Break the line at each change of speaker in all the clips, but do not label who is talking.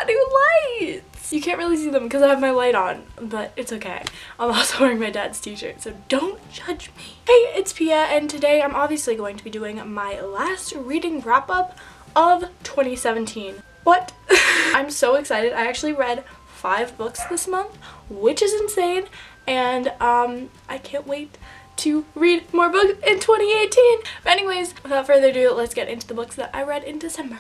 got new lights. You can't really see them because I have my light on, but it's okay. I'm also wearing my dad's t-shirt, so don't judge me. Hey, it's Pia, and today I'm obviously going to be doing my last reading wrap-up of 2017. What? I'm so excited. I actually read 5 books this month, which is insane, and I can't wait to read more books in 2018. But anyways, without further ado, let's get into the books that I read in December.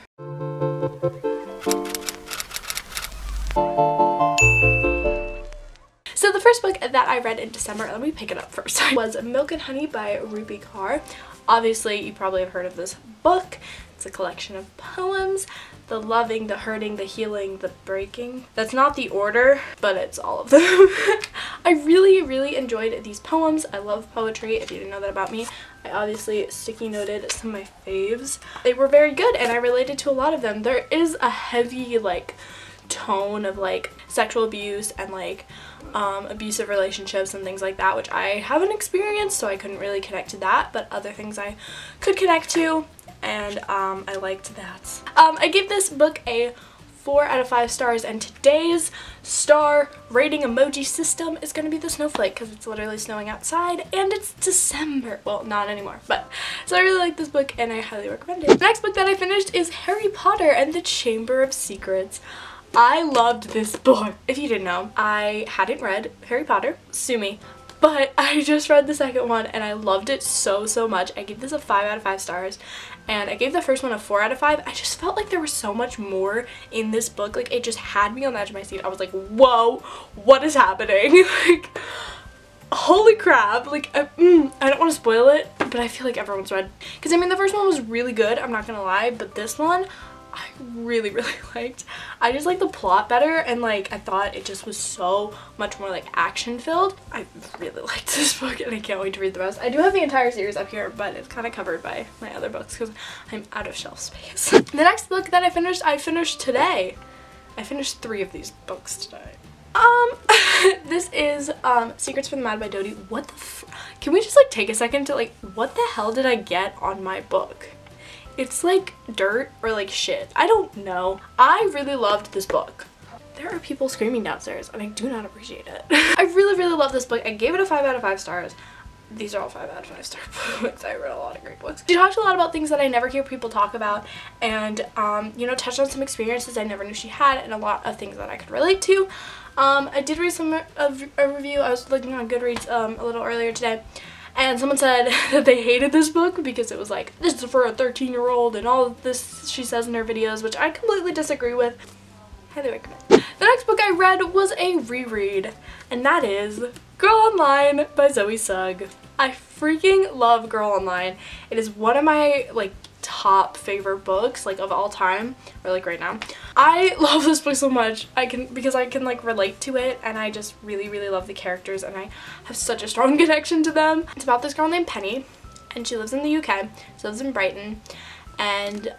So the first book that I read in December, let me pick it up first, was Milk and Honey by Rupi Kaur. Obviously, you probably have heard of this book. It's a collection of poems. The loving, the hurting, the healing, the breaking. That's not the order, but it's all of them. I really enjoyed these poems. I love poetry, if you didn't know that about me. I obviously sticky noted some of my faves. They were very good and I related to a lot of them. There is a heavy like tone of like sexual abuse and like abusive relationships and things like that, which I haven't experienced, so I couldn't really connect to that, but other things I could connect to, and I liked that. I gave this book a 4 out of 5 stars, and today's star rating emoji system is going to be the snowflake because it's literally snowing outside and it's December. Well, not anymore, but so I really like this book and I highly recommend it. The next book that I finished is Harry Potter and the Chamber of Secrets. I loved this book. If you didn't know, I hadn't read Harry Potter, sue me, but I just read the second one and I loved it so much. I gave this a 5 out of 5 stars and I gave the first one a 4 out of 5. I just felt like there was so much more in this book. Like, it just had me on the edge of my seat. I was like, whoa, what is happening? Like, holy crap. Like, I don't want to spoil it, but I feel like everyone's read. Because, I mean, the first one was really good, I'm not gonna lie, but this one, I really liked. I just like the plot better, and like I thought it just was so much more like action filled. I really liked this book and I can't wait to read the rest. I do have the entire series up here, but it's kind of covered by my other books because I'm out of shelf space. The next book that I finished today. I finished 3 of these books today. This is Secrets from the Mad by Dodie. What the can we just like take a second to like, what the hell did I get on my book? It's like dirt or like shit. I don't know. I really loved this book. There are people screaming downstairs and I do not appreciate it. I really love this book. I gave it a 5 out of 5 stars. These are all 5 out of 5 star books. I read a lot of great books. She talked a lot about things that I never hear people talk about, and you know, touched on some experiences I never knew she had and a lot of things that I could relate to. I did read a review. I was looking on Goodreads a little earlier today, and someone said that they hated this book because it was like, this is for a 13-year-old and all of this she says in her videos, which I completely disagree with. Highly recommend. The next book I read was a reread, and that is Girl Online by Zoe Sugg. I freaking love Girl Online. It is one of my like top favorite books like of all time, or like right now. I love this book so much because I can like relate to it, and I just really love the characters and I have such a strong connection to them. It's about this girl named Penny, and she lives in the UK. She lives in Brighton, and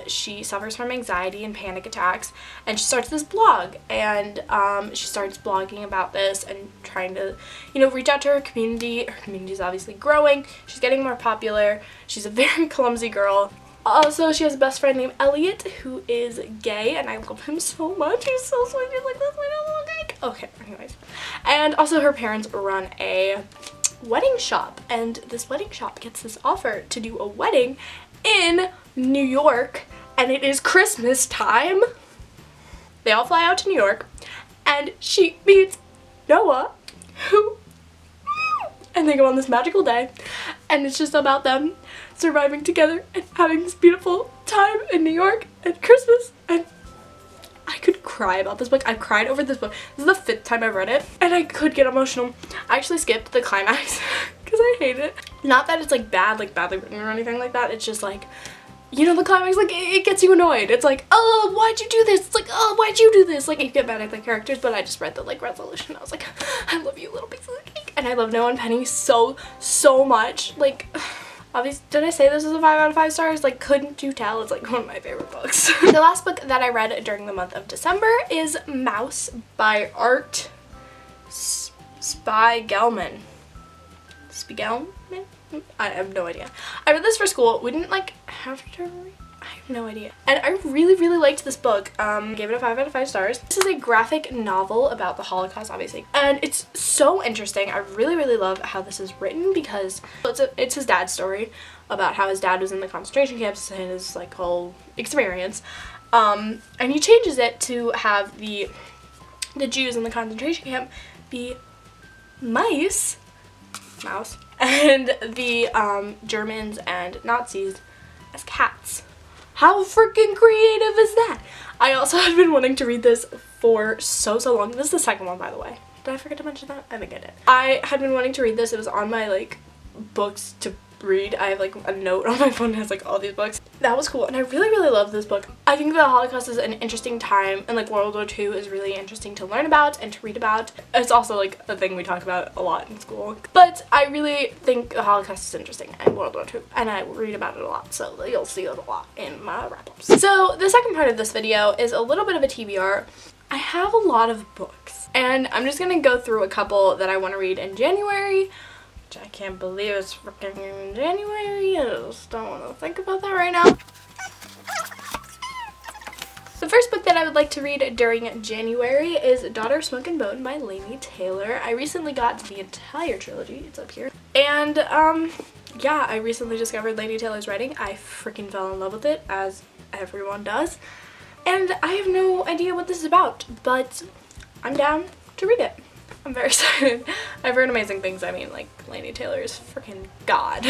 she suffers from anxiety and panic attacks, and she starts this blog, and she starts blogging about this and trying to, you know, reach out to her community. Her community is obviously growing. She's getting more popular. She's a very clumsy girl. Also, she has a best friend named Elliot who is gay, and I love him so much. He's so sweet. He's like, that's my little cake. Okay, anyways. And also her parents run a wedding shop, and this wedding shop gets this offer to do a wedding in New York, and it is Christmas time. They all fly out to New York, and she meets Noah, and they go on this magical day, and it's just about them surviving together and having this beautiful time in New York at Christmas. And I could cry about this book. I've cried over this book. This is the 5th time I've read it, and I could get emotional. I actually skipped the climax because I hate it. Not that it's like bad, like badly written or anything like that. It's just like, you know, the climax, like, it gets you annoyed. It's like, oh, why'd you do this? It's like, oh, why'd you do this? Like, you get mad at the characters, but I just read the, like, resolution. I was like, I love you, little piece of cake. And I love Noah and Penny so much. Like, obviously, did I say this was a 5 out of 5 stars? Like, couldn't you tell? It's, like, one of my favorite books. The last book that I read during the month of December is Mouse by Art Spiegelman. Spiegelman? I have no idea. I read this for school. We didn't like have to read. I No idea. And I really liked this book. Gave it a 5 out of 5 stars. This is a graphic novel about the Holocaust, obviously. And it's so interesting. I really love how this is written because it's his dad's story about how his dad was in the concentration camps and his like whole experience. And he changes it to have the Jews in the concentration camp be mouse, and the Germans and Nazis as cats. How freaking creative is that? I also had been wanting to read this for so long. This is the second one, by the way. Did I forget to mention that? I think I did. I had been wanting to read this. It was on my like books to read. I have like a note on my phone that has like all these books. That was cool, and I really love this book. I think the Holocaust is an interesting time, and like World War II is really interesting to learn about and to read about. It's also like a thing we talk about a lot in school, but I really think the Holocaust is interesting and World War II, and I read about it a lot, so you'll see it a lot in my wrap-ups. So the second part of this video is a little bit of a TBR. I have a lot of books, and I'm just gonna go through a couple that I want to read in January. I can't believe it's freaking January. I just don't want to think about that right now. The first book that I would like to read during January is Daughter of Smoke and Bone by Laini Taylor. I recently got the entire trilogy. It's up here. And yeah, I recently discovered Laini Taylor's writing. I freaking fell in love with it, as everyone does. And I have no idea what this is about, but I'm down to read it. I'm very excited. I've heard amazing things. I mean, like, Laini Taylor is freaking god.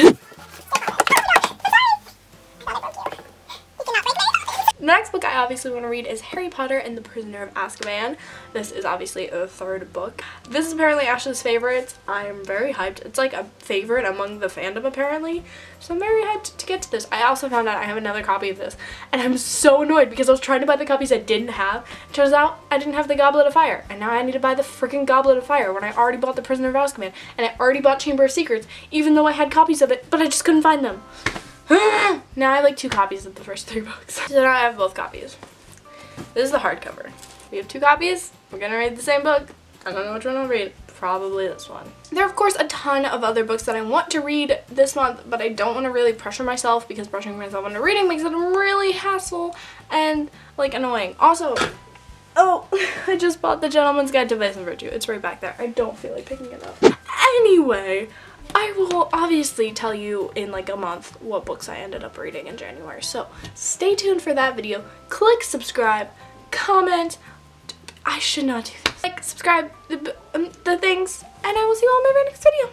The next book I obviously want to read is Harry Potter and the Prisoner of Azkaban. This is obviously a third book. This is apparently Ashley's favorite. I'm very hyped. It's like a favorite among the fandom apparently. So I'm very hyped to get to this. I also found out I have another copy of this, and I'm so annoyed because I was trying to buy the copies I didn't have. It turns out I didn't have the Goblet of Fire, and now I need to buy the freaking Goblet of Fire when I already bought the Prisoner of Azkaban, and I already bought Chamber of Secrets, even though I had copies of it, but I just couldn't find them. Now I have like 2 copies of the first 3 books. So now I have both copies. This is the hardcover. We have 2 copies. We're gonna read the same book. I don't know which one I'll read. Probably this one. There are of course a ton of other books that I want to read this month, but I don't want to really pressure myself because pressuring myself into reading makes it really hassle and like annoying. Also, oh, I just bought The Gentleman's Guide to Vice and Virtue. It's right back there. I don't feel like picking it up. Anyway, I will obviously tell you in like a month what books I ended up reading in January. So stay tuned for that video. Click subscribe, comment. I should not do this. Like, subscribe, the things, and I will see you all in my very next video.